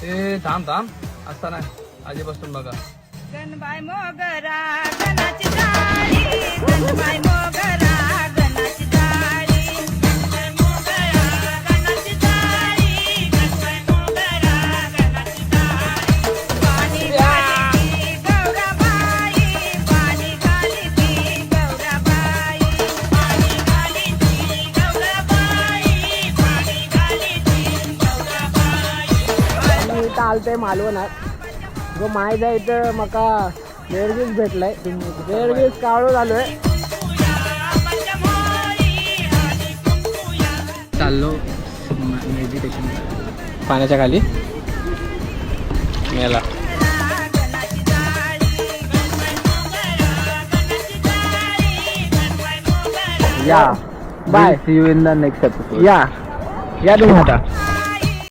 ए थांब थांब असताना आजी बसून बघा. गणबाई मोगरा गणाची जाळी, गणबाई मोगरा गणाची जाळी, गणबाई मोगरा गणाची जाळी, गणबाई मोगरा गणाची जाळी. पाणी घालीती गौराबाई, पाणी घालीती गौराबाई, पाणी घालीती गौराबाई, पाणी घालीती गौराबाई. मी इथं आलतोय मालवणात. जो माहिती आहे इथं मका वेळगीच भेटलाय. वेळगीच कावळो झालोय. चाललो मेडिटेशन पाण्याच्या खाली मेला. या bye. See you in the next episode. या तुम्ही आता.